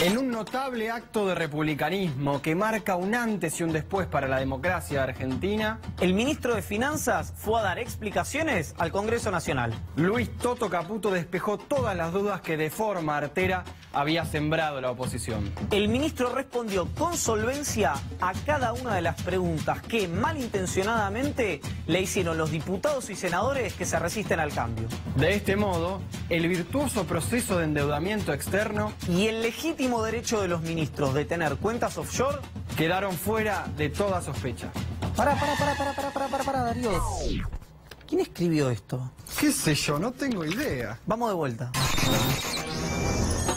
En un notable acto de republicanismo que marca un antes y un después para la democracia argentina, el ministro de Finanzas fue a dar explicaciones al Congreso Nacional. Luis Toto Caputo despejó todas las dudas que de forma artera había sembrado la oposición. El ministro respondió con solvencia a cada una de las preguntas que malintencionadamente le hicieron los diputados y senadores que se resisten al cambio. De este modo, el virtuoso proceso de endeudamiento externo y el legítimo derecho de los ministros de tener cuentas offshore quedaron fuera de toda sospecha. Para, Darío. ¿Quién escribió esto? ¿Qué sé yo? No tengo idea. Vamos de vuelta.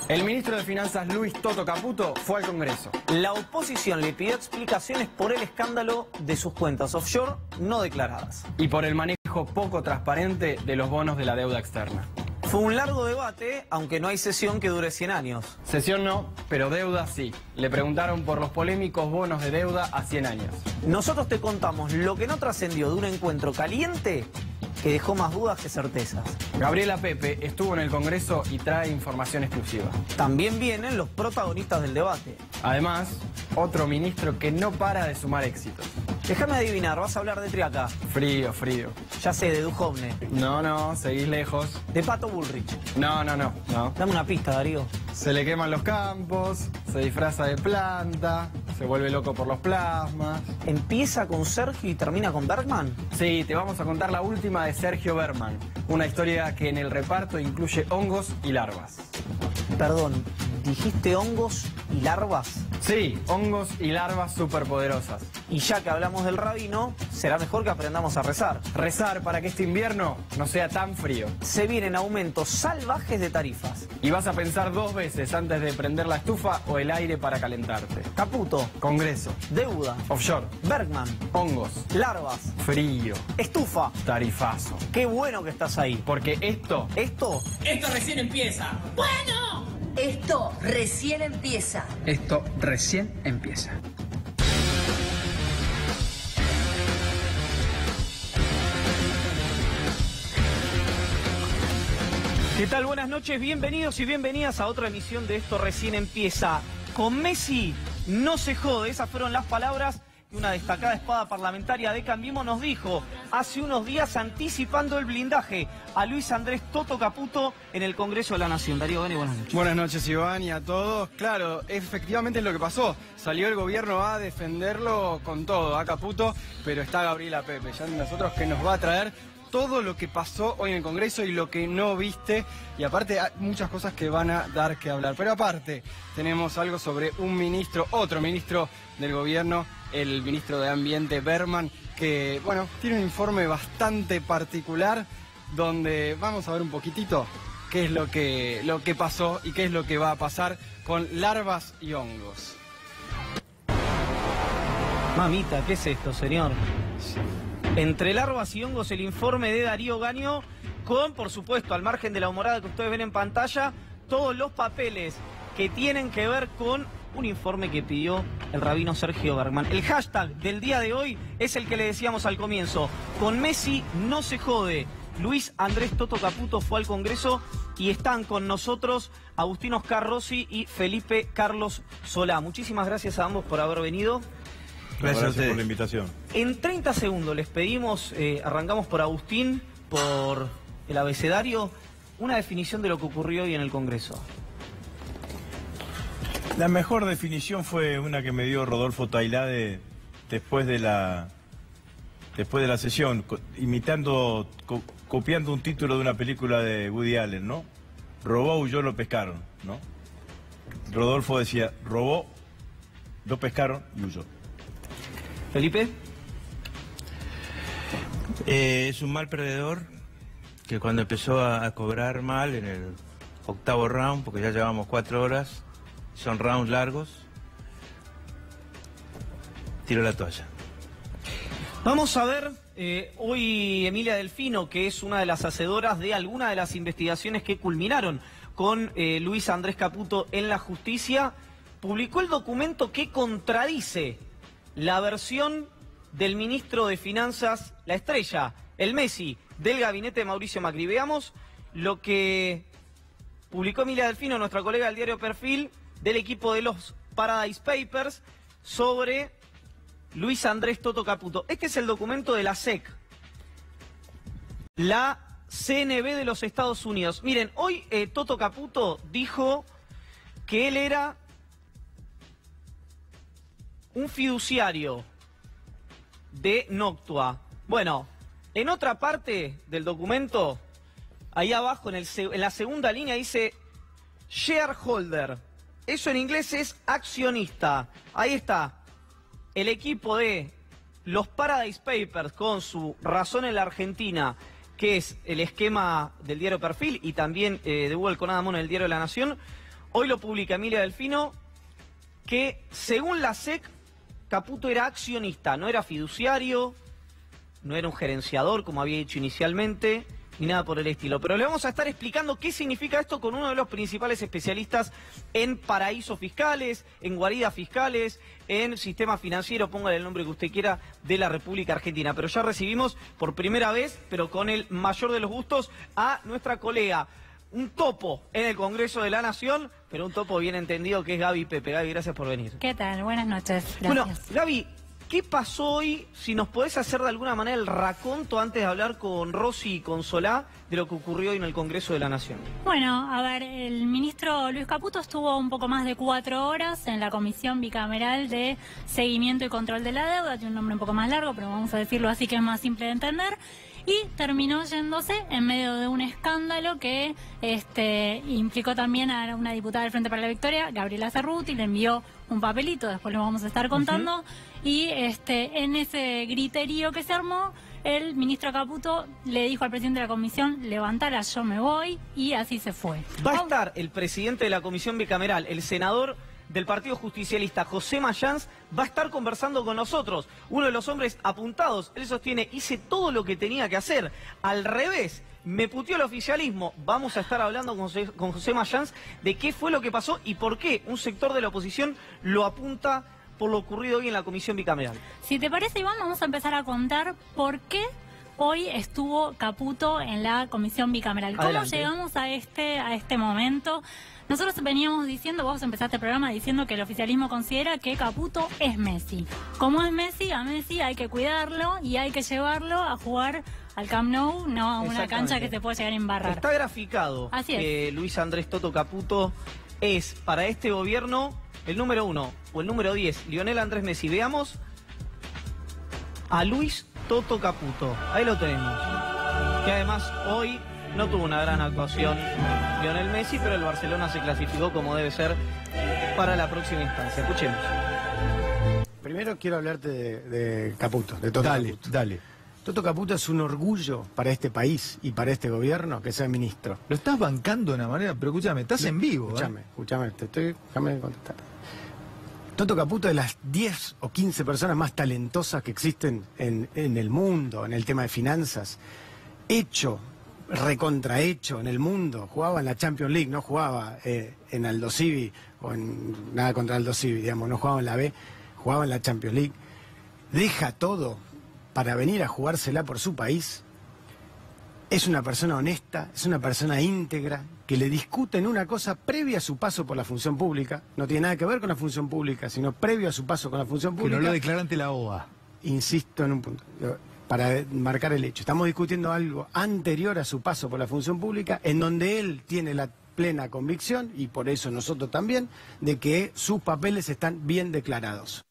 El ministro de Finanzas Luis Toto Caputo fue al Congreso. La oposición le pidió explicaciones por el escándalo de sus cuentas offshore no declaradas. Y por el manejo poco transparente de los bonos de la deuda externa. Fue un largo debate, aunque no hay sesión que dure 100 años. Sesión no, pero deuda sí. Le preguntaron por los polémicos bonos de deuda a 100 años. Nosotros te contamos lo que no trascendió de un encuentro caliente que dejó más dudas que certezas. Gabriela Pepe estuvo en el Congreso y trae información exclusiva. También vienen los protagonistas del debate. Además, otro ministro que no para de sumar éxitos. Déjame adivinar, vas a hablar de Triaca. Frío. Ya sé, de Duhovne. No, seguís lejos. De Pato Bullrich. No. Dame una pista, Darío. Se le queman los campos, se disfraza de planta, se vuelve loco por los plasmas. ¿Empieza con Sergio y termina con Bergman? Sí, te vamos a contar la última de Sergio Bergman. Una historia que en el reparto incluye hongos y larvas. Perdón, ¿dijiste hongos y larvas? Sí, hongos y larvas superpoderosas. Y ya que hablamos del rabino, será mejor que aprendamos a rezar. Rezar para que este invierno no sea tan frío. Se vienen aumentos salvajes de tarifas. Y vas a pensar 2 veces antes de prender la estufa o el aire para calentarte. Caputo. Congreso. Deuda. Offshore. Bergman. Hongos. Larvas. Frío. Estufa. Tarifazo. Qué bueno que estás ahí. Porque esto recién empieza. ¡Bueno! Esto recién empieza. Esto recién empieza. ¿Qué tal? Buenas noches, bienvenidos y bienvenidas a otra emisión de Esto Recién Empieza. Con Messi no se jode, esas fueron las palabras que una destacada espada parlamentaria de Cambiemos nos dijo hace unos días anticipando el blindaje a Luis Andrés Toto Caputo en el Congreso de la Nación. Darío Gani, buenas noches. Buenas noches, Iván, y a todos. Claro, efectivamente es lo que pasó. Salió el gobierno a defenderlo con todo, a Caputo, pero está Gabriela Pepe, ya nosotros que nos va a traer todo lo que pasó hoy en el Congreso y lo que no viste, y aparte hay muchas cosas que van a dar que hablar. Pero aparte tenemos algo sobre un ministro, otro ministro del gobierno, el ministro de Ambiente, Bergman, que, bueno, tiene un informe bastante particular donde vamos a ver un poquitito qué es lo que pasó y qué es lo que va a pasar con larvas y hongos. Mamita, ¿qué es esto, señor? Entre larvas y hongos, el informe de Darío Gaño, con, por supuesto, al margen de la humorada que ustedes ven en pantalla, todos los papeles que tienen que ver con un informe que pidió el rabino Sergio Bergman. El hashtag del día de hoy es el que le decíamos al comienzo: con Messi no se jode. Luis Andrés Toto Caputo fue al Congreso y están con nosotros Agustín Oscar Rossi y Felipe Carlos Solá. Muchísimas gracias a ambos por haber venido. Gracias por la invitación. En 30 segundos les pedimos, arrancamos por Agustín, por el abecedario, una definición de lo que ocurrió hoy en el Congreso. La mejor definición fue una que me dio Rodolfo Tailade después de la sesión, copiando un título de una película de Woody Allen, ¿no? Robó, huyó, lo pescaron, ¿no? Rodolfo decía, robó, lo pescaron y huyó. Felipe. Es un mal perdedor que cuando empezó a cobrar mal en el 8º round, porque ya llevamos 4 horas, son rounds largos, tiró la toalla. Vamos a ver, hoy Emilia Delfino, que es una de las hacedoras de alguna de las investigaciones que culminaron con Luis Andrés Caputo en la justicia, publicó el documento que contradice la versión del ministro de Finanzas, la estrella, el Messi, del gabinete de Mauricio Macri. Veamos lo que publicó Emilia Delfino, nuestra colega del diario Perfil, del equipo de los Paradise Papers sobre Luis Andrés Toto Caputo. Este es el documento de la SEC, la CNB de los Estados Unidos. Miren, hoy Toto Caputo dijo que él era un fiduciario de Noctua. Bueno, en otra parte del documento, ahí abajo en la segunda línea dice shareholder. Eso en inglés es accionista. Ahí está el equipo de los Paradise Papers con su razón en la Argentina, que es el esquema del diario Perfil y también de Hugo Conadamón en el diario La Nación. Hoy lo publica Emilia Delfino, que según la SEC, Caputo era accionista, no era fiduciario, no era un gerenciador como había dicho inicialmente, ni nada por el estilo. Pero le vamos a estar explicando qué significa esto con uno de los principales especialistas en paraísos fiscales, en guaridas fiscales, en sistema financiero, póngale el nombre que usted quiera, de la República Argentina. Pero ya recibimos por primera vez, pero con el mayor de los gustos, a nuestra colega, un topo en el Congreso de la Nación, pero un topo bien entendido, que es Gaby Pepe. Gaby, gracias por venir. ¿Qué tal? Buenas noches. Gracias. Bueno, Gaby, ¿qué pasó hoy? Si nos podés hacer de alguna manera el raconto antes de hablar con Rosy y con Solá de lo que ocurrió hoy en el Congreso de la Nación. Bueno, a ver, el ministro Luis Caputo estuvo un poco más de 4 horas en la Comisión Bicameral de Seguimiento y Control de la Deuda. Tiene un nombre un poco más largo, pero vamos a decirlo así que es más simple de entender. Y terminó yéndose en medio de un escándalo que implicó también a una diputada del Frente para la Victoria, Gabriela Cerruti, le envió un papelito, después lo vamos a estar contando, y en ese griterío que se armó, el ministro Caputo le dijo al presidente de la comisión, levantala, yo me voy, y así se fue. Va a estar el presidente de la Comisión Bicameral, el senador del Partido Justicialista, José Mayans, va a estar conversando con nosotros. Uno de los hombres apuntados, él sostiene, hice todo lo que tenía que hacer. Al revés, me puteó el oficialismo. Vamos a estar hablando con José Mayans de qué fue lo que pasó y por qué un sector de la oposición lo apunta por lo ocurrido hoy en la Comisión Bicameral. Si te parece, Iván, vamos a empezar a contar por qué hoy estuvo Caputo en la Comisión Bicameral. ¿Cómo Adelante. llegamos a este momento? Nosotros veníamos diciendo, vos empezaste el programa diciendo que el oficialismo considera que Caputo es Messi. Como es Messi, a Messi hay que cuidarlo y hay que llevarlo a jugar al Camp Nou, no a una cancha que se puede llegar a embarrar. Está graficado Así es. que Luis Andrés Toto Caputo es para este gobierno el número 1 o el número 10, Lionel Andrés Messi. Veamos a Luis Toto Caputo. Ahí lo tenemos. Que además hoy no tuvo una gran actuación Lionel Messi, pero el Barcelona se clasificó como debe ser para la próxima instancia. Escuchemos. Primero quiero hablarte de Caputo, de Toto Caputo. Dale. Toto Caputo es un orgullo para este país y para este gobierno que sea ministro. Lo estás bancando de una manera, pero escúchame, estás en vivo. Escúchame, déjame contestar. Toto Caputo es de las 10 o 15 personas más talentosas que existen en el mundo, en el tema de finanzas. Recontrahecho en el mundo. Jugaba en la Champions League, no jugaba en Aldo Civi o en nada contra Aldo Civi, digamos, no jugaba en la B, jugaba en la Champions League. Deja todo para venir a jugársela por su país. Es una persona honesta, es una persona íntegra, que le discuten una cosa previa a su paso por la función pública. No tiene nada que ver con la función pública, sino previo a su paso con la función pública. Que no lo declara ante la OA. Insisto en un punto, para marcar el hecho. Estamos discutiendo algo anterior a su paso por la función pública, en donde él tiene la plena convicción, y por eso nosotros también, de que sus papeles están bien declarados.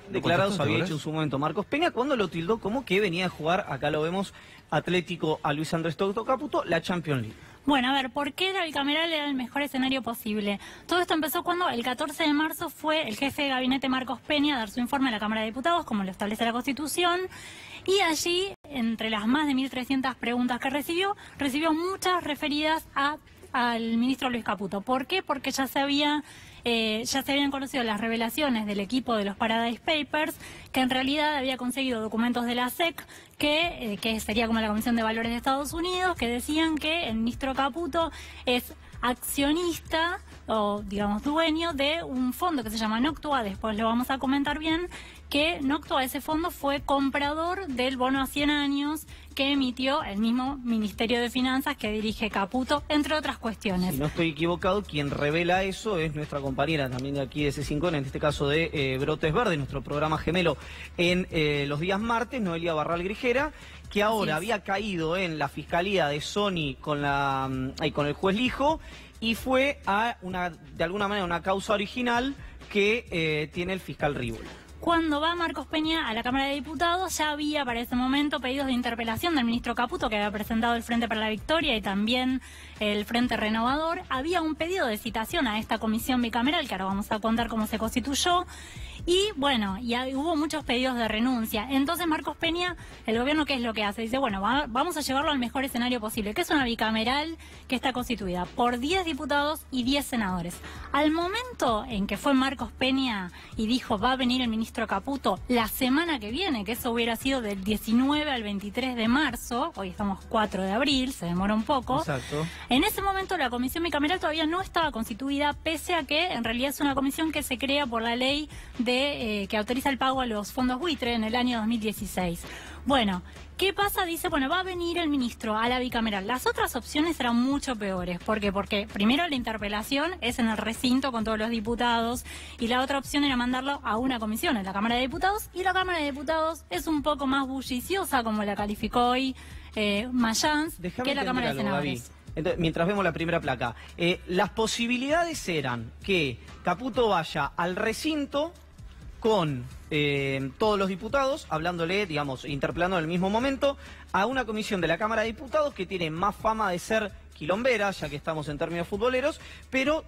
Declarados había hecho en su momento Marcos Peña cuando lo tildó como que venía a jugar, acá lo vemos, Atlético a Luis Andrés Toto Caputo, la Champions League. Bueno, a ver, ¿por qué la bicameral era el mejor escenario posible? Todo esto empezó cuando el 14 de marzo fue el jefe de gabinete Marcos Peña a dar su informe a la Cámara de Diputados, como lo establece la Constitución, y allí, entre las más de 1.300 preguntas que recibió muchas referidas al ministro Luis Caputo. ¿Por qué? Porque ya se habían conocido las revelaciones del equipo de los Paradise Papers, que en realidad había conseguido documentos de la SEC, que sería como la Comisión de Valores de Estados Unidos, que decían que el ministro Caputo es accionista o digamos dueño de un fondo que se llama Noctua, después lo vamos a comentar bien, que Noctua, ese fondo, fue comprador del bono a 100 años que emitió el mismo Ministerio de Finanzas que dirige Caputo, entre otras cuestiones. Si no estoy equivocado, quien revela eso es nuestra compañera también de aquí de C5N, en este caso de Brotes Verdes, nuestro programa gemelo en los días martes, Noelia Barral Grijera, que ahora había caído en la Fiscalía de Sony con el juez Lijo y fue a de alguna manera una causa original que tiene el fiscal Rívola. Cuando va Marcos Peña a la Cámara de Diputados, ya había para ese momento pedidos de interpelación del ministro Caputo, que había presentado el Frente para la Victoria y también el Frente Renovador. Había un pedido de citación a esta comisión bicameral, que ahora vamos a contar cómo se constituyó. Y bueno, hubo muchos pedidos de renuncia. Entonces Marcos Peña, el gobierno, ¿qué es lo que hace? Dice, bueno, vamos a llevarlo al mejor escenario posible, que es una bicameral que está constituida por 10 diputados y 10 senadores. Al momento en que fue Marcos Peña y dijo, va a venir el ministro Caputo la semana que viene, que eso hubiera sido del 19 al 23 de marzo, hoy estamos 4 de abril, se demora un poco. Exacto. En ese momento la comisión bicameral todavía no estaba constituida, pese a que en realidad es una comisión que se crea por la ley que autoriza el pago a los fondos buitre en el año 2016. Bueno, ¿qué pasa? Dice, bueno, va a venir el ministro a la bicameral. Las otras opciones eran mucho peores. ¿Por qué? Porque primero la interpelación es en el recinto con todos los diputados y la otra opción era mandarlo a una comisión en la Cámara de Diputados, y la Cámara de Diputados es un poco más bulliciosa, como la calificó hoy Mayans, que la Cámara de Senadores. Entonces, mientras vemos la primera placa, las posibilidades eran que Caputo vaya al recinto con todos los diputados, hablándole, digamos, interpelando en el mismo momento, a una comisión de la Cámara de Diputados que tiene más fama de ser quilombera, ya que estamos en términos futboleros, pero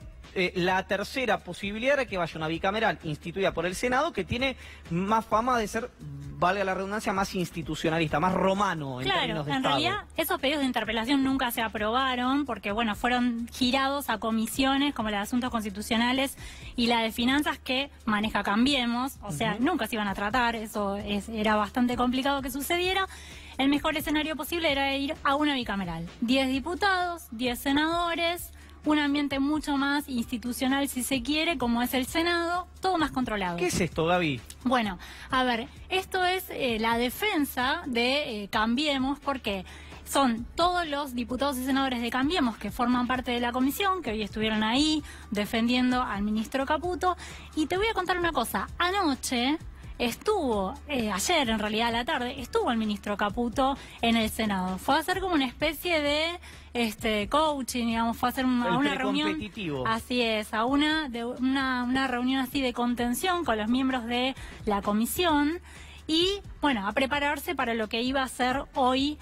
la tercera posibilidad era que vaya una bicameral instituida por el Senado, que tiene más fama de ser, valga la redundancia, más institucionalista, más romano en términos de en Estado. realidad esos pedidos de interpelación nunca se aprobaron porque, bueno, fueron girados a comisiones como la de Asuntos Constitucionales y la de Finanzas, que maneja Cambiemos, o sea, nunca se iban a tratar, eso era bastante complicado que sucediera. El mejor escenario posible era ir a una bicameral, 10 diputados, 10 senadores, un ambiente mucho más institucional, si se quiere, como es el Senado, todo más controlado. ¿Qué es esto, Gaby? Bueno, a ver, esto es la defensa de Cambiemos, porque son todos los diputados y senadores de Cambiemos que forman parte de la comisión, que hoy estuvieron ahí defendiendo al ministro Caputo. Y te voy a contar una cosa, anoche estuvo, ayer en realidad a la tarde, estuvo el ministro Caputo en el Senado. Fue a hacer como una especie de coaching, digamos, fue a hacer una reunión. Así es, a una reunión así de contención con los miembros de la comisión. Y bueno, a prepararse para lo que iba a ser hoy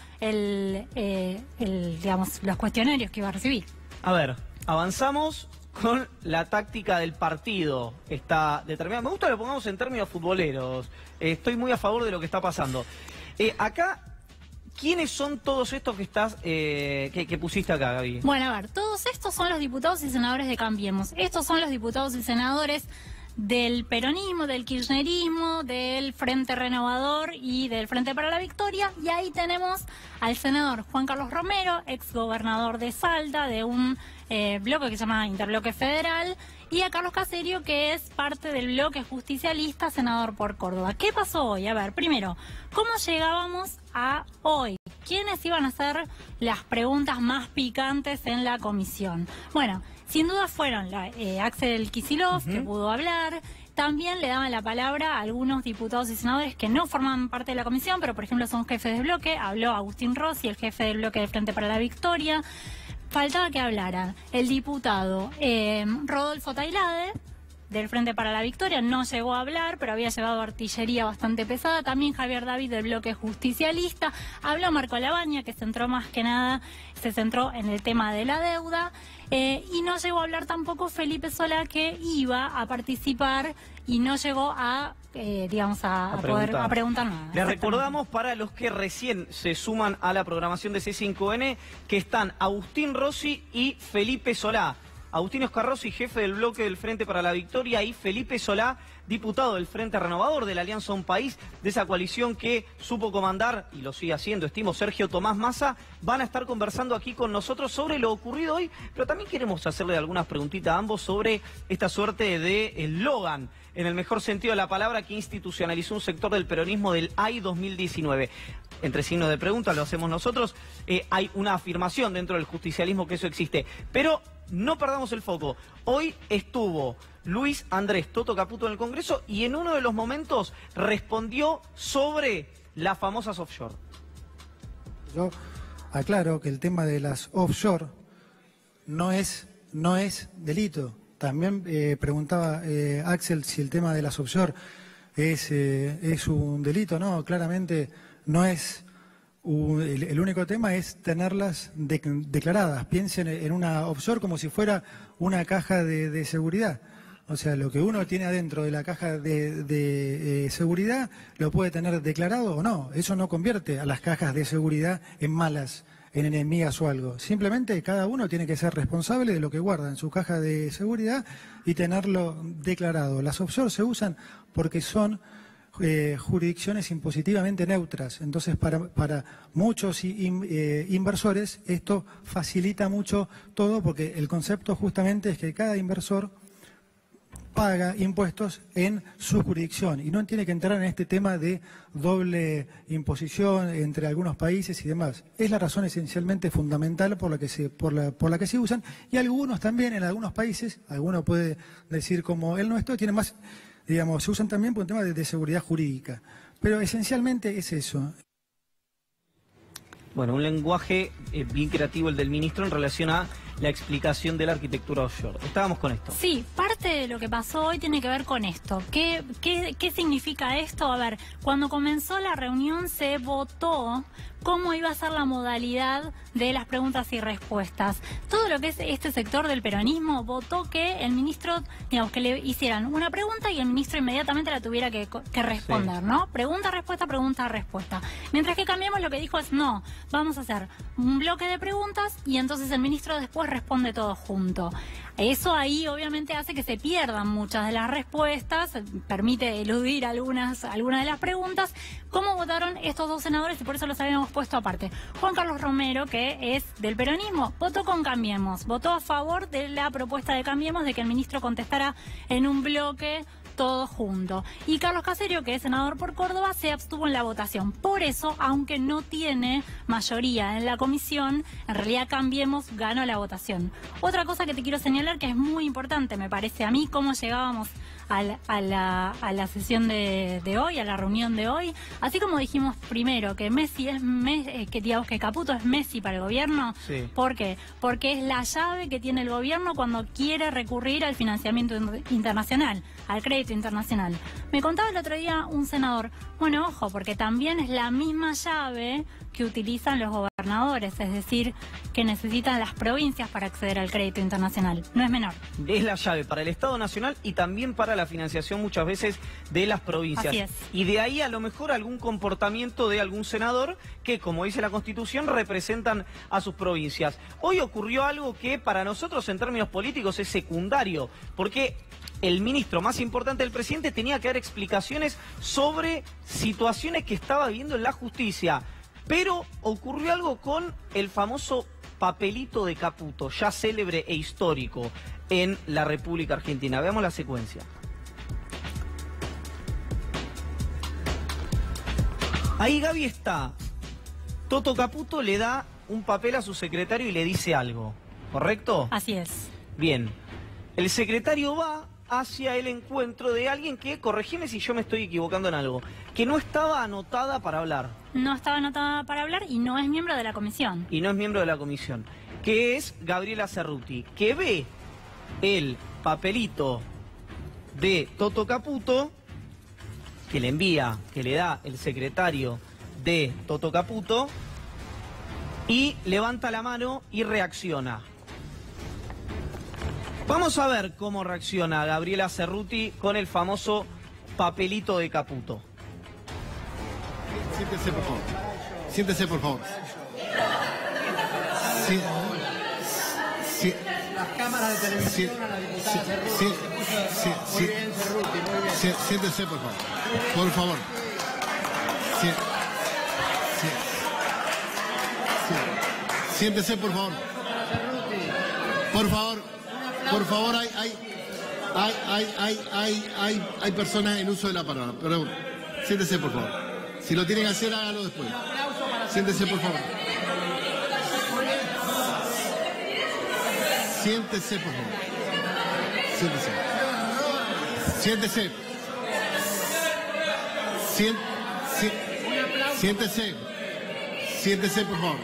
digamos, los cuestionarios que iba a recibir. A ver, avanzamos con la táctica del partido. Está determinada. Me gusta que lo pongamos en términos futboleros. Estoy muy a favor de lo que está pasando. Acá, ¿quiénes son todos estos que estás que pusiste acá, Gaby? Bueno, a ver, todos estos son los diputados y senadores de Cambiemos. Estos son los diputados y senadores del peronismo, del kirchnerismo, del Frente Renovador y del Frente para la Victoria. Y ahí tenemos al senador Juan Carlos Romero, exgobernador de Salta, de un bloque que se llama Interbloque Federal, y a Carlos Caserio, que es parte del bloque justicialista, senador por Córdoba. ¿Qué pasó hoy? A ver, primero, ¿cómo llegábamos a hoy? ¿Quiénes iban a hacer las preguntas más picantes en la comisión? Bueno, sin duda fueron Axel Kicillof, que pudo hablar. También le daban la palabra a algunos diputados y senadores que no forman parte de la comisión, pero por ejemplo son jefes de bloque. Habló Agustín Rossi, el jefe del bloque del Frente para la Victoria. Faltaba que hablaran el diputado Rodolfo Tailade, del Frente para la Victoria, no llegó a hablar, pero había llevado artillería bastante pesada. También Javier David, del bloque justicialista. Habló Marco Labaña, que se centró en el tema de la deuda. Y no llegó a hablar tampoco Felipe Solá, que iba a participar y no llegó a preguntar nada. Les recordamos, para los que recién se suman a la programación de C5N, que están Agustín Rossi y Felipe Solá. Agustín Oscar Rossi, jefe del bloque del Frente para la Victoria, y Felipe Solá, diputado del Frente Renovador, de la Alianza Un País, de esa coalición que supo comandar, y lo sigue haciendo, estimo, Sergio Tomás Massa, van a estar conversando aquí con nosotros sobre lo ocurrido hoy, pero también queremos hacerle algunas preguntitas a ambos sobre esta suerte de eslogan, en el mejor sentido de la palabra, que institucionalizó un sector del peronismo del AI 2019. Entre signos de pregunta, lo hacemos nosotros, hay una afirmación dentro del justicialismo que eso existe, pero no perdamos el foco. Hoy estuvo Luis Andrés Toto Caputo en el Congreso y en uno de los momentos respondió sobre las famosas offshore. Yo aclaro que el tema de las offshore no es delito. También preguntaba Axel si el tema de las offshore es un delito. No, claramente no es. El único tema es tenerlas declaradas. Piensen en una offshore como si fuera una caja de seguridad. O sea, lo que uno tiene adentro de la caja de seguridad lo puede tener declarado o no. Eso no convierte a las cajas de seguridad en malas, en enemigas o algo. Simplemente cada uno tiene que ser responsable de lo que guarda en su caja de seguridad y tenerlo declarado. Las offshore se usan porque son jurisdicciones impositivamente neutras. Entonces, para muchos inversores esto facilita mucho todo, porque el concepto justamente es que cada inversor paga impuestos en su jurisdicción y no tiene que entrar en este tema de doble imposición entre algunos países y demás. Es la razón esencialmente fundamental por la que se usan, y algunos también en algunos países, alguno puede decir como el nuestro, tiene más, digamos, se usan también por un tema de seguridad jurídica, pero esencialmente es eso. Bueno, un lenguaje bien creativo el del ministro en relación a la explicación de la arquitectura offshore. Estábamos con esto. Sí, parte de lo que pasó hoy tiene que ver con esto. ¿Qué significa esto? A ver, cuando comenzó la reunión se votó cómo iba a ser la modalidad de las preguntas y respuestas. Todo lo que es este sector del peronismo votó que el ministro, digamos, que le hicieran una pregunta y el ministro inmediatamente la tuviera que responder, ¿no? Pregunta, respuesta. Mientras que Cambiemos lo que dijo es, no, vamos a hacer un bloque de preguntas y entonces el ministro después responde todo junto. Eso ahí obviamente hace que se pierdan muchas de las respuestas, permite eludir algunas de las preguntas. ¿Cómo votaron estos dos senadores? Y por eso los habíamos puesto aparte. Juan Carlos Romero, que es del peronismo, votó con Cambiemos, votó a favor de la propuesta de Cambiemos de que el ministro contestara en un bloque todo junto. Y Carlos Caserio, que es senador por Córdoba, se abstuvo en la votación. Por eso, aunque no tiene mayoría en la comisión, en realidad Cambiemos ganó la votación. Otra cosa que te quiero señalar que es muy importante, me parece a mí, cómo llegábamos a la sesión de hoy, a la reunión de hoy. Así como dijimos primero que que Caputo es Messi para el gobierno. Sí. ¿Por qué? Porque es la llave que tiene el gobierno cuando quiere recurrir al financiamiento internacional, al crédito internacional. Me contaba el otro día un senador, bueno, ojo, porque también es la misma llave que utilizan los gobernadores, es decir, que necesitan las provincias para acceder al crédito internacional. No es menor. Es la llave para el Estado Nacional y también para la financiación muchas veces de las provincias. Así es. Y de ahí a lo mejor algún comportamiento de algún senador que, como dice la Constitución, representan a sus provincias. Hoy ocurrió algo que para nosotros en términos políticos es secundario, porque el ministro más importante del presidente tenía que dar explicaciones sobre situaciones que estaba viviendo en la justicia. Pero ocurrió algo con el famoso papelito de Caputo, ya célebre e histórico en la República Argentina. Veamos la secuencia. Ahí Gaby está. Toto Caputo le da un papel a su secretario y le dice algo, ¿correcto? Así es. Bien. El secretario va hacia el encuentro de alguien que, corregime si yo me estoy equivocando en algo, que no estaba anotada para hablar. No estaba anotada para hablar y no es miembro de la comisión. Y no es miembro de la comisión, que es Gabriela Cerruti, que ve el papelito de Toto Caputo, que le envía, que le da el secretario de Toto Caputo, y levanta la mano y reacciona. Vamos a ver cómo reacciona Gabriela Cerruti con el famoso papelito de Caputo. Siéntese, por favor. Siéntese, por favor. las cámaras de televisión a la diputada Cerruti. Muy bien, Cerruti, muy bien. Siéntese, por favor. Por favor. Siéntese, por favor. Por favor, hay personas en uso de la palabra. Pero siéntese, por favor. Si lo tienen que hacer, hágalo después. Siéntese, por favor. Siéntese, por favor. Siéntese. Siéntese, por favor.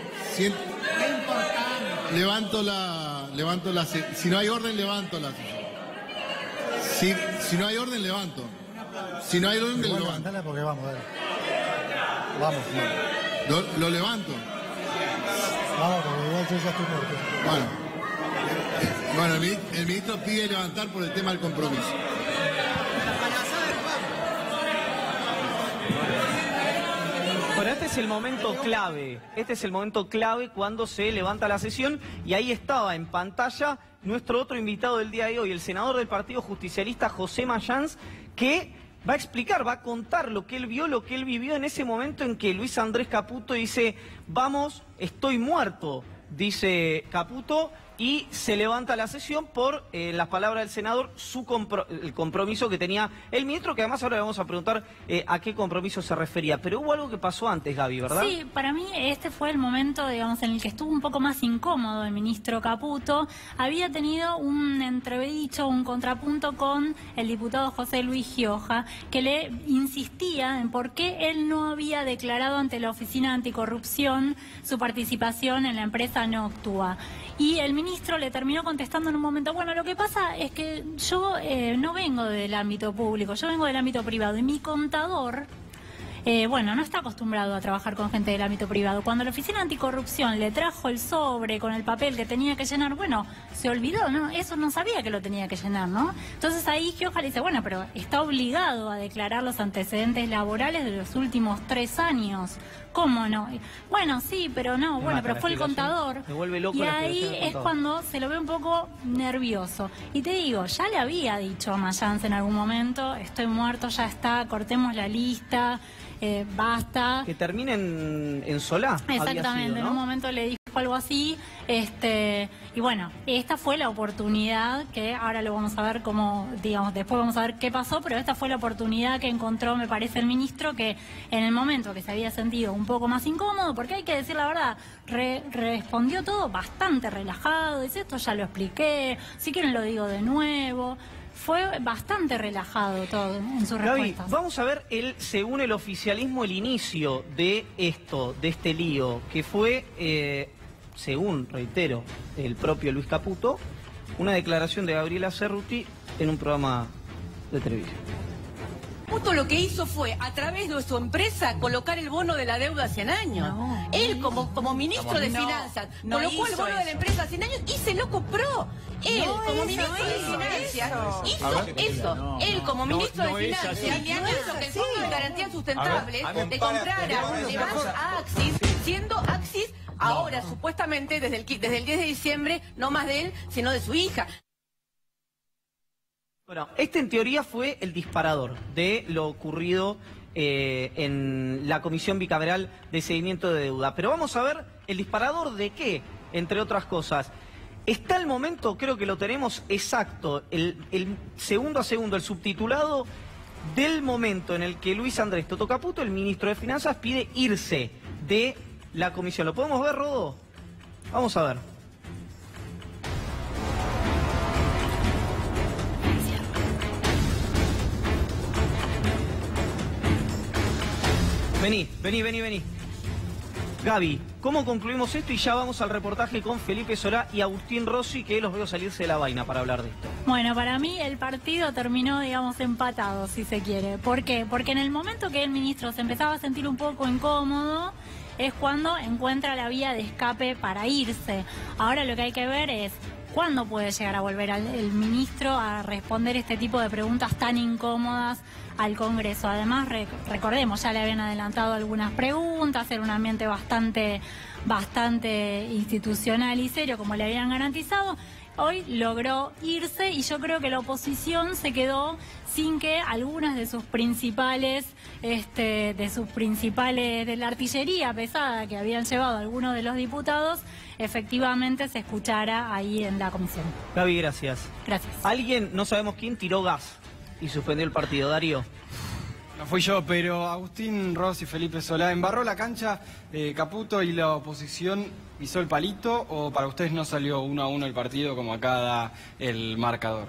Levanto la. Si no hay orden, levanto la. Si no hay orden, levanto. Si no hay orden, lo levanto. Porque vamos, dale. Vamos. Lo levanto. Vamos, porque yo ya estoy muerto. Bueno, el ministro pide levantar por el tema del compromiso. Bueno, este es el momento clave. Este es el momento clave cuando se levanta la sesión y ahí estaba en pantalla nuestro otro invitado del día de hoy, el senador del Partido Justicialista, José Mayans, que va a explicar, va a contar lo que él vio, lo que él vivió en ese momento en que Luis Andrés Caputo dice, vamos, estoy muerto, dice Caputo, y se levanta la sesión por las palabras del senador, el compromiso que tenía el ministro, que además ahora le vamos a preguntar a qué compromiso se refería. Pero hubo algo que pasó antes, Gaby, ¿verdad? Sí, para mí este fue el momento, digamos, en el que estuvo un poco más incómodo el ministro Caputo. Había tenido un entredicho, un contrapunto con el diputado José Luis Gioja, que le insistía en por qué él no había declarado ante la Oficina Anticorrupción su participación en la empresa Noctua. Y el ministro le terminó contestando en un momento, bueno, lo que pasa es que yo no vengo del ámbito público, yo vengo del ámbito privado y mi contador, no está acostumbrado a trabajar con gente del ámbito privado. Cuando la Oficina Anticorrupción le trajo el sobre con el papel que tenía que llenar, bueno, se olvidó, ¿no? Eso no sabía que lo tenía que llenar, ¿no? Entonces ahí Gioja le dice, bueno, pero está obligado a declarar los antecedentes laborales de los últimos 3 años. ¿Cómo no? Bueno, sí, pero no, bueno, pero fue el contador. Me vuelve loco. Y ahí es cuando se lo ve un poco nervioso. Y te digo, ya le había dicho a Mayans en algún momento, estoy muerto, ya está, cortemos la lista, basta. Que terminen en Solá. Exactamente, en un momento le dijo algo así, y bueno, esta fue la oportunidad que ahora lo vamos a ver cómo, digamos, después vamos a ver qué pasó, pero esta fue la oportunidad que encontró, me parece, el ministro, que en el momento que se había sentido un poco más incómodo, porque hay que decir la verdad, respondió todo bastante relajado, dice, esto ya lo expliqué, si quieren lo digo de nuevo. Fue bastante relajado todo en sus respuestas. Vamos a ver, según el oficialismo, el inicio de este lío, que fue, según, reitero, el propio Luis Caputo, una declaración de Gabriela Cerruti en un programa de televisión. Caputo lo que hizo fue, a través de su empresa, colocar el bono de la deuda a 100 años. Él, como ministro de Finanzas, colocó el bono de la empresa a 100 años y se lo compró. Él, como ministro de Finanzas, hizo eso. Él, como ministro de Finanzas, hizo que el Fondo de Garantía Sustentable le comprara de más a Axis, siendo Axis ahora, supuestamente, desde el 10 de diciembre, no más de él, sino de su hija. Bueno, este en teoría fue el disparador de lo ocurrido en la Comisión Bicameral de Seguimiento de Deuda. Pero vamos a ver el disparador de qué, entre otras cosas. Está el momento, creo que lo tenemos exacto, el segundo a segundo, el subtitulado del momento en el que Luis Andrés Toto Caputo, el ministro de Finanzas, pide irse de la comisión. ¿Lo podemos ver, Rodó? Vamos a ver. Vení. Gaby, ¿cómo concluimos esto? Y ya vamos al reportaje con Felipe Solá y Agustín Rossi, que los veo salirse de la vaina para hablar de esto. Bueno, para mí el partido terminó, digamos, empatado, si se quiere. ¿Por qué? Porque en el momento que el ministro se empezaba a sentir un poco incómodo, es cuando encuentra la vía de escape para irse. Ahora lo que hay que ver es cuándo puede llegar a volver el ministro a responder este tipo de preguntas tan incómodas al Congreso. Además, recordemos, ya le habían adelantado algunas preguntas, era un ambiente bastante bastante institucional y serio, como le habían garantizado, hoy logró irse y yo creo que la oposición se quedó sin que algunas de sus principales, de la artillería pesada que habían llevado algunos de los diputados, efectivamente se escuchara ahí en la comisión. Gaby, gracias. Gracias. Alguien, no sabemos quién, tiró gas y suspendió el partido. Darío. No fui yo, pero Agustín Ros y Felipe Solá embarró la cancha, Caputo, y la oposición pisó el palito, o para ustedes no salió 1-1 el partido como acá da el marcador.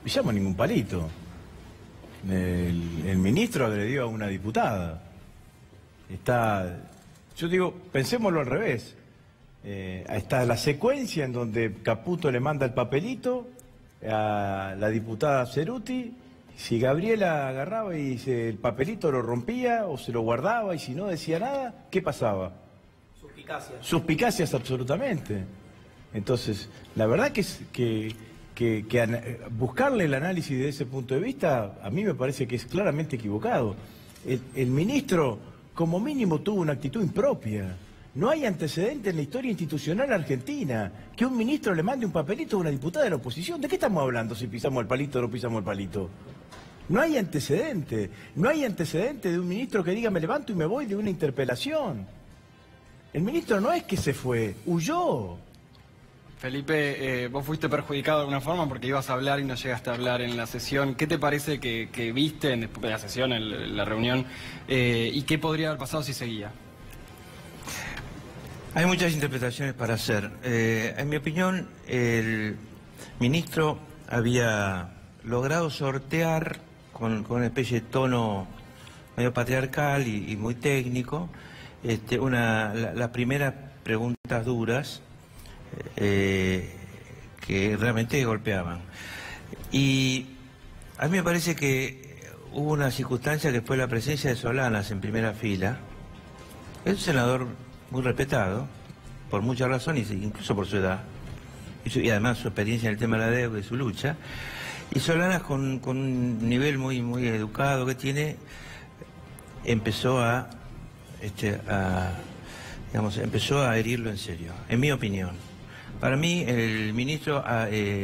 Pillamos ningún palito. El ministro agredió a una diputada. Yo digo, pensémoslo al revés. Está la secuencia en donde Caputo le manda el papelito a la diputada Ceruti. Si Gabriela agarraba y el papelito lo rompía o se lo guardaba y si no decía nada, ¿qué pasaba? Suspicacias. Suspicacias absolutamente. Entonces, la verdad que buscarle el análisis de ese punto de vista, a mí me parece que es claramente equivocado. El ministro, como mínimo, tuvo una actitud impropia. No hay antecedente en la historia institucional argentina que un ministro le mande un papelito a una diputada de la oposición. ¿De qué estamos hablando si pisamos el palito o no pisamos el palito? No hay antecedente. No hay antecedente de un ministro que diga me levanto y me voy de una interpelación. El ministro no es que se fue, huyó. Felipe, vos fuiste perjudicado de alguna forma porque ibas a hablar y no llegaste a hablar en la sesión. ¿Qué te parece que viste después de la sesión, en la reunión, y qué podría haber pasado si seguía? Hay muchas interpretaciones para hacer. En mi opinión, el ministro había logrado sortear con una especie de tono medio patriarcal y muy técnico las primeras preguntas duras que realmente golpeaban. Y a mí me parece que hubo una circunstancia que fue la presencia de Solanas en primera fila. Es un senador muy respetado, por muchas razones, incluso por su edad, y además su experiencia en el tema de la deuda y su lucha. Y Solanas, con un nivel muy, muy educado que tiene, empezó a herirlo en serio, en mi opinión. Para mí, el ministro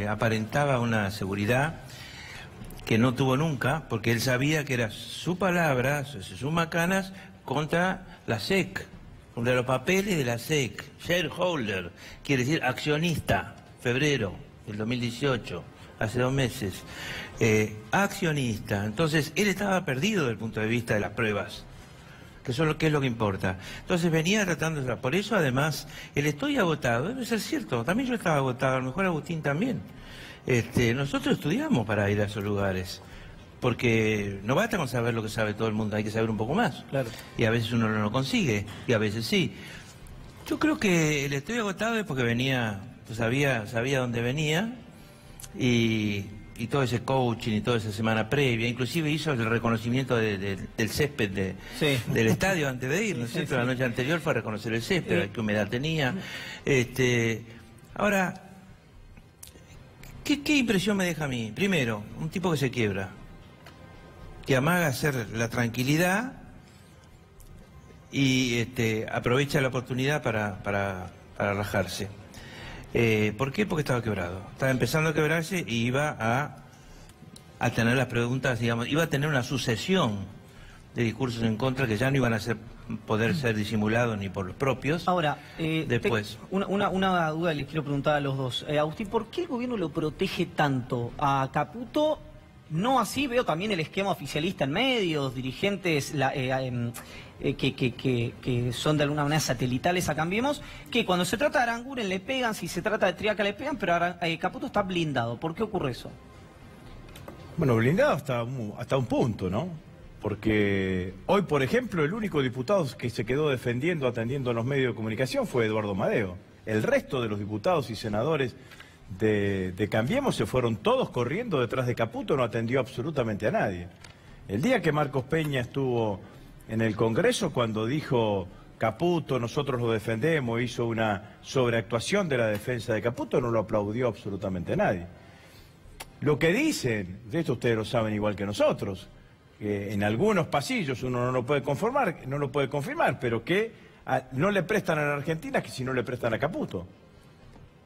aparentaba una seguridad que no tuvo nunca, porque él sabía que era su palabra, sus macanas, contra la SEC, contra los papeles de la SEC. Shareholder, quiere decir accionista, febrero del 2018, hace 2 meses. Accionista. Entonces, él estaba perdido desde el punto de vista de las pruebas, que es lo que importa. Entonces venía tratando de... Por eso, además, el estoy agotado, debe ser cierto. También yo estaba agotado, a lo mejor Agustín también. Nosotros estudiamos para ir a esos lugares, porque no basta con saber lo que sabe todo el mundo, hay que saber un poco más. Claro. Y a veces uno no lo consigue, y a veces sí. Yo creo que el estoy agotado es porque venía, pues sabía dónde venía, y todo ese coaching y toda esa semana previa, inclusive hizo el reconocimiento del césped del estadio antes de ir, ¿no es cierto? La noche anterior fue a reconocer el césped, qué humedad tenía. Ahora, ¿qué impresión me deja a mí? Primero, un tipo que se quiebra, que amaga hacer la tranquilidad y aprovecha la oportunidad para rajarse. ¿Por qué? Porque estaba quebrado. Estaba empezando a quebrarse y iba a tener las preguntas, digamos, iba a tener una sucesión de discursos en contra que ya no iban a poder ser disimulados ni por los propios. Ahora, después. Una duda les quiero preguntar a los dos. Agustín, ¿por qué el gobierno lo protege tanto a Caputo? No así, veo también el esquema oficialista en medios, dirigentes que son de alguna manera satelitales a Cambiemos, que cuando se trata de Aranguren le pegan, si se trata de Triaca le pegan, pero Caputo está blindado. ¿Por qué ocurre eso? Bueno, blindado hasta un punto, ¿no? Porque hoy, por ejemplo, el único diputado que se quedó defendiendo, atendiendo a los medios de comunicación fue Eduardo Madeo. El resto de los diputados y senadores de Cambiemos se fueron todos corriendo detrás de Caputo, no atendió absolutamente a nadie. El día que Marcos Peña estuvo en el Congreso, cuando dijo Caputo, nosotros lo defendemos, hizo una sobreactuación de la defensa de Caputo, no lo aplaudió absolutamente nadie. Lo que dicen, de esto ustedes lo saben igual que nosotros, que en algunos pasillos uno no lo puede confirmar, pero que no le prestan a la Argentina que si no le prestan a Caputo.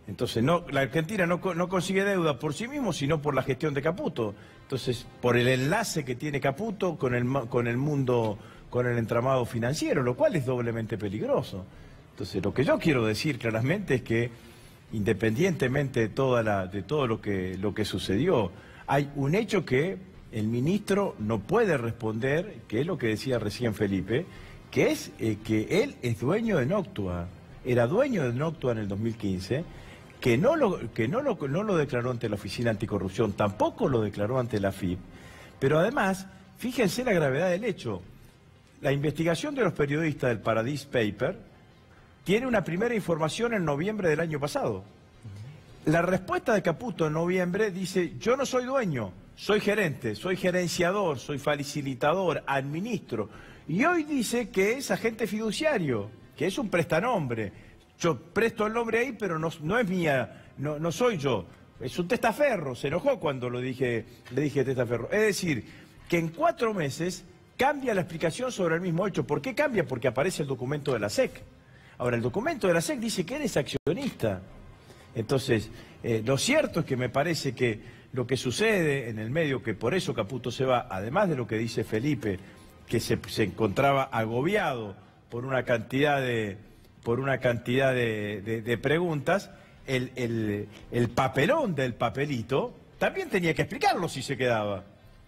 Entonces, la Argentina no consigue deuda por sí mismo, sino por la gestión de Caputo. Entonces, por el enlace que tiene Caputo con el mundo, con el entramado financiero, lo cual es doblemente peligroso. Entonces, lo que yo quiero decir claramente es que, independientemente de todo lo que sucedió, hay un hecho que el ministro no puede responder, que es lo que decía recién Felipe, que es que él es dueño de Noctua, era dueño de Noctua en el 2015, que no lo declaró ante la Oficina Anticorrupción, tampoco lo declaró ante la AFIP, pero además, fíjense la gravedad del hecho. La investigación de los periodistas del Paradise Paper tiene una primera información en noviembre del año pasado. La respuesta de Caputo en noviembre dice, yo no soy dueño, soy gerente, soy gerenciador, soy facilitador, administro. Y hoy dice que es agente fiduciario, que es un prestanombre. Yo presto el nombre ahí, pero no es mía, no soy yo. Es un testaferro, se enojó cuando le dije testaferro. Es decir, que en 4 meses cambia la explicación sobre el mismo hecho. ¿Por qué cambia? Porque aparece el documento de la SEC. Ahora, el documento de la SEC dice que él es accionista. Entonces, lo cierto es que me parece que lo que sucede en el medio, que por eso Caputo se va, además de lo que dice Felipe, que se encontraba agobiado por una cantidad de preguntas, el papelón del papelito también tenía que explicarlo si se quedaba.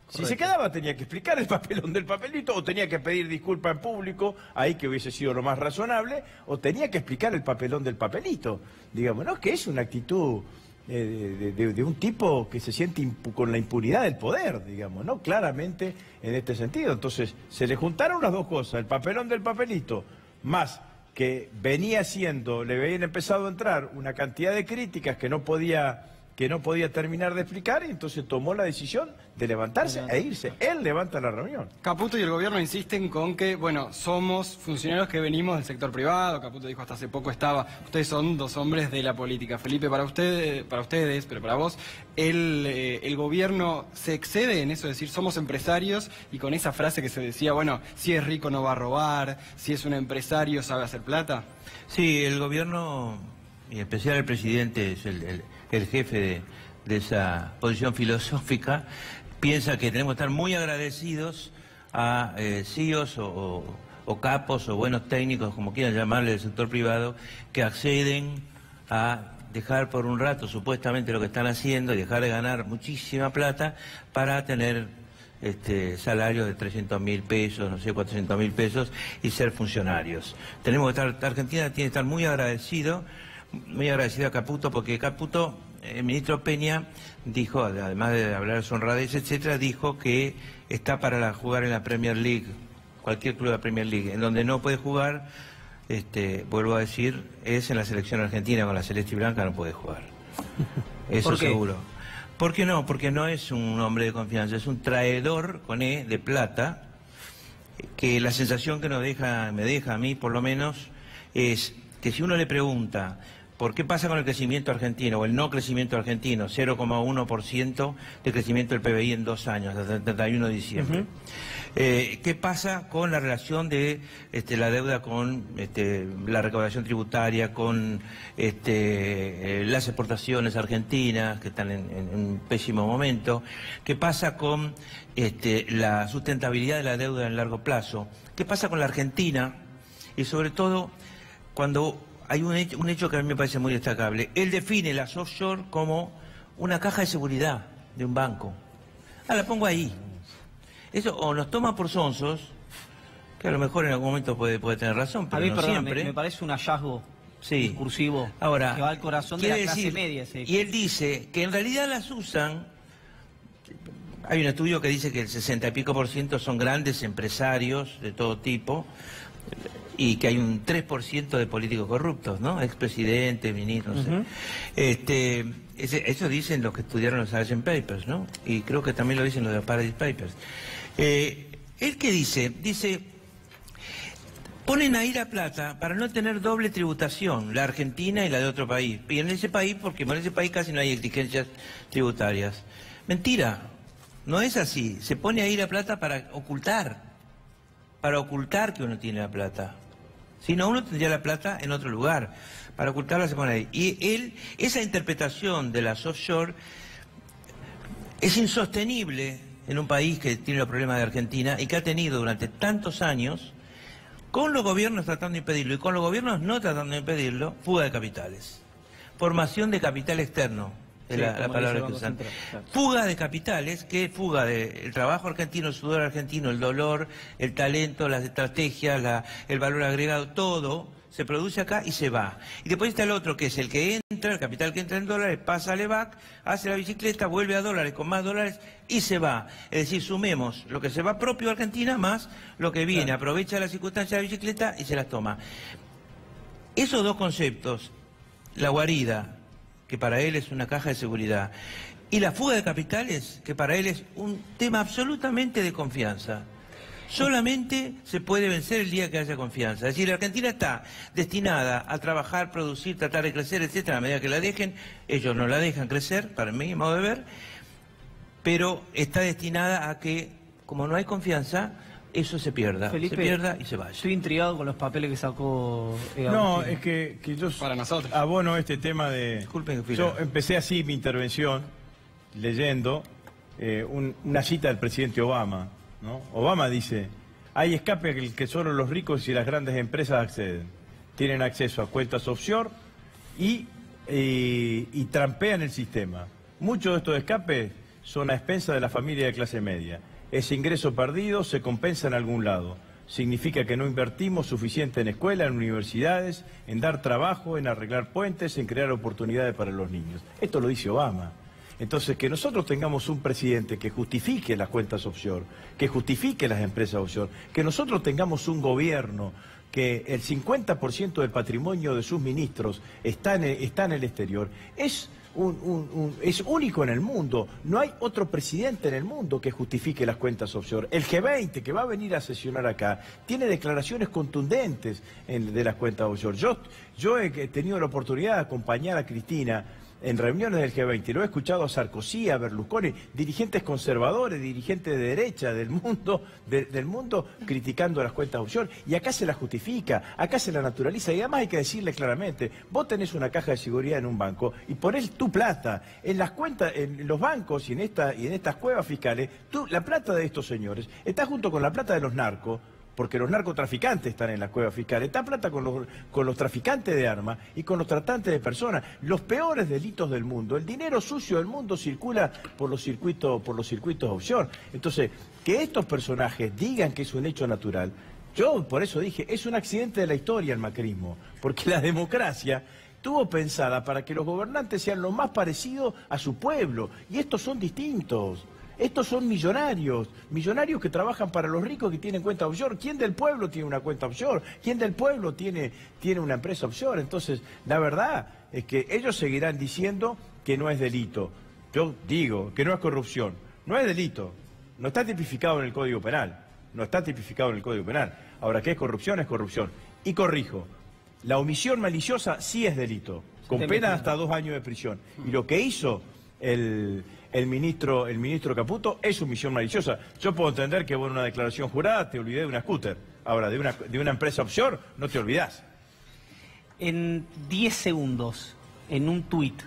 Si se quedaba tenía que explicar el papelón del papelito, o tenía que pedir disculpa en público, ahí que hubiese sido lo más razonable, o tenía que explicar el papelón del papelito. Digamos, ¿no? Que es una actitud de un tipo que se siente con la impunidad del poder, digamos, ¿no? Claramente en este sentido. Entonces, se le juntaron las dos cosas, el papelón del papelito, más que le habían empezado a entrar una cantidad de críticas que no podía terminar de explicar, y entonces tomó la decisión de levantarse e irse. Él levanta la reunión. Caputo y el gobierno insisten con que, bueno, somos funcionarios que venimos del sector privado. Caputo dijo hasta hace poco ustedes son 2 hombres de la política. Felipe, para ustedes, pero para vos, el gobierno se excede en eso de decir somos empresarios, y con esa frase que se decía, bueno, si es rico no va a robar, si es un empresario sabe hacer plata. Sí, el gobierno, y en especial el presidente, es el jefe de esa posición filosófica, piensa que tenemos que estar muy agradecidos a CEOs o capos o buenos técnicos, como quieran llamarle, del sector privado, que acceden a dejar por un rato supuestamente lo que están haciendo y dejar de ganar muchísima plata para tener salarios de 300.000 pesos, no sé, 400.000 pesos, y ser funcionarios. Argentina tiene que estar muy agradecido a Caputo, porque Caputo, el ministro Peña, dijo, además de hablar de su honradez, etcétera, dijo que está para jugar en la Premier League, cualquier club de la Premier League. En donde no puede jugar, vuelvo a decir, es en la selección argentina. Con la celeste y blanca no puede jugar. Eso ¿Por qué? Seguro. ¿Por qué no? Porque no es un hombre de confianza, es un traidor con E de plata, que la sensación que me deja a mí, por lo menos, es que si uno le pregunta ¿por qué pasa con el crecimiento argentino o el no crecimiento argentino? 0,1% de crecimiento del PBI en 2 años, hasta el 31 de diciembre. ¿Qué pasa con la relación de la deuda con la recaudación tributaria, con las exportaciones argentinas, que están en un pésimo momento? ¿Qué pasa con la sustentabilidad de la deuda en largo plazo? ¿Qué pasa con la Argentina? Y sobre todo, cuando hay un hecho que a mí me parece muy destacable. Él define las offshore como una caja de seguridad de un banco. La pongo ahí. Eso o nos toma por sonsos, que a lo mejor en algún momento puede tener razón, pero a mí, no perdón, siempre. Me parece un hallazgo discursivo. Ahora, que va al corazón de la clase media. Y él dice que en realidad las usan. Hay un estudio que dice que el 60 y pico % son grandes empresarios de todo tipo, y que hay un 3% de políticos corruptos, ¿no? Expresidentes, ministros, no sé. Eso dicen los que estudiaron los Sargent Papers, ¿no? Y creo que también lo dicen los de Paradise Papers. ¿Él qué dice? Dice, ponen ahí la plata para no tener doble tributación, la Argentina y la de otro país. Y en ese país, porque en ese país casi no hay exigencias tributarias. Mentira, no es así. Se pone ahí la plata para ocultar que uno tiene la plata. Si no, uno tendría la plata en otro lugar. Para ocultarla se pone ahí. Y esa interpretación de las offshore es insostenible en un país que tiene los problemas de Argentina y que ha tenido durante tantos años, con los gobiernos tratando de impedirlo y con los gobiernos no tratando de impedirlo, fuga de capitales. Formación de capital externo, es la palabra que usan. Fuga de capitales, que es fuga del trabajo argentino, el sudor argentino, el dolor, el talento, las estrategias, el valor agregado, todo se produce acá y se va. Y después está el otro, que es el que entra, el capital que entra en dólares, pasa al EVAC, hace la bicicleta, vuelve a dólares con más dólares y se va. Es decir, sumemos lo que se va propio a Argentina más lo que viene, aprovecha las circunstancias de la bicicleta y se las toma. Esos dos conceptos, la guarida, que para él es una caja de seguridad, y la fuga de capitales, que para él es un tema absolutamente de confianza. Solamente se puede vencer el día que haya confianza. Es decir, la Argentina está destinada a trabajar, producir, tratar de crecer, etcétera, a medida que la dejen. Ellos no la dejan crecer, para mí, modo de ver, pero está destinada a que, como no hay confianza, eso se pierda. Felipe, se pierda y se vaya. Estoy intrigado con los papeles que sacó No, Agustín. es que yo para nosotros abono este tema de... Disculpen que yo empecé así mi intervención leyendo una cita del presidente Obama, ¿no? Obama dice: hay escape al que solo los ricos y las grandes empresas acceden. Tienen acceso a cuentas offshore y trampean el sistema. Muchos de estos escapes son a expensas de la familia de clase media. Ese ingreso perdido se compensa en algún lado. Significa que no invertimos suficiente en escuelas, en universidades, en dar trabajo, en arreglar puentes, en crear oportunidades para los niños. Esto lo dice Obama. Entonces, que nosotros tengamos un presidente que justifique las cuentas offshore, que justifique las empresas offshore, que nosotros tengamos un gobierno que el 50% del patrimonio de sus ministros está en el exterior, es único en el mundo. No hay otro presidente en el mundo que justifique las cuentas offshore. El G20, que va a venir a sesionar acá, tiene declaraciones contundentes de las cuentas offshore. Yo he tenido la oportunidad de acompañar a Cristina en reuniones del G20, lo he escuchado a Sarkozy, a Berlusconi, dirigentes conservadores, dirigentes de derecha del mundo criticando las cuentas offshore, y acá se las justifica, acá se la naturaliza, y además hay que decirle claramente: vos tenés una caja de seguridad en un banco y ponés tu plata en las cuentas, en los bancos y en estas cuevas fiscales, la plata de estos señores está junto con la plata de los narcos, porque los narcotraficantes están en las cuevas fiscales, está plata con los traficantes de armas y con los tratantes de personas, los peores delitos del mundo. El dinero sucio del mundo circula por los circuitos offshore. Entonces, que estos personajes digan que es un hecho natural, yo por eso dije, es un accidente de la historia el macrismo, porque la democracia estuvo pensada para que los gobernantes sean lo más parecidos a su pueblo, y estos son distintos. Estos son millonarios que trabajan para los ricos que tienen cuenta offshore. ¿Quién del pueblo tiene una cuenta offshore? ¿Quién del pueblo tiene una empresa offshore? Entonces, la verdad es que ellos seguirán diciendo que no es delito. Yo digo que no es corrupción. No es delito. No está tipificado en el Código Penal. No está tipificado en el Código Penal. Ahora, ¿qué es corrupción? Es corrupción. Y corrijo, la omisión maliciosa sí es delito, con pena hasta 2 años de prisión. Y lo que hizo el ministro Caputo es omisión maliciosa. Yo puedo entender que vos en una declaración jurada te olvidé de una scooter. Ahora, de una empresa offshore no te olvidás. En 10 segundos, en un tuit,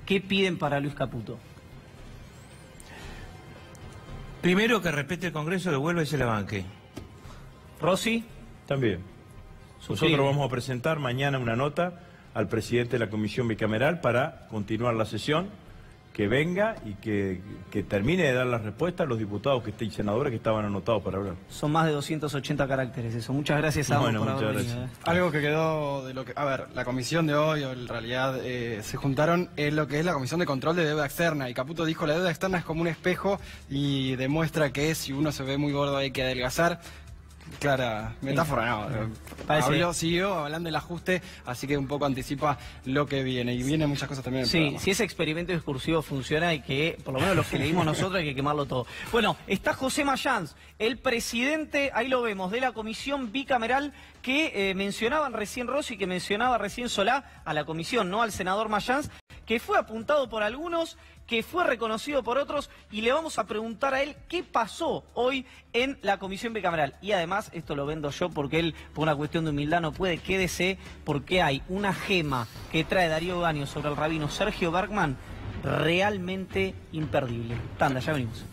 ¿qué piden para Luis Caputo? Primero, que respete el Congreso, devuelva y se la banque. ¿Rossi? También. Nosotros vamos a presentar mañana una nota al presidente de la Comisión Bicameral para continuar la sesión, que venga y que termine de dar la respuesta a los diputados y senadores que estaban anotados para hablar. Son más de 280 caracteres eso. Muchas gracias a vos por haber venido. Algo que quedó de lo que... A ver, la comisión de hoy, o en realidad se juntaron en lo que es la Comisión de Control de Deuda Externa, y Caputo dijo: la deuda externa es como un espejo y demuestra que si uno se ve muy gordo hay que adelgazar. Clara metáfora, no. Siguió hablando del ajuste, así que un poco anticipa lo que viene. Y vienen muchas cosas también. Sí, si ese experimento discursivo funciona, y que, por lo menos los que leímos nosotros, hay que quemarlo todo. Bueno, está José Mayans, el presidente, ahí lo vemos, de la Comisión Bicameral que mencionaban recién Rossi, que mencionaba recién Solá, a la comisión, no al senador Mayans, que fue apuntado por algunos, que fue reconocido por otros, y le vamos a preguntar a él qué pasó hoy en la comisión bicameral. Y además, esto lo vendo yo porque él, por una cuestión de humildad, no puede, quédese, porque hay una gema que trae Darío Gagnio sobre el rabino Sergio Bergman realmente imperdible. Tanda, ya venimos.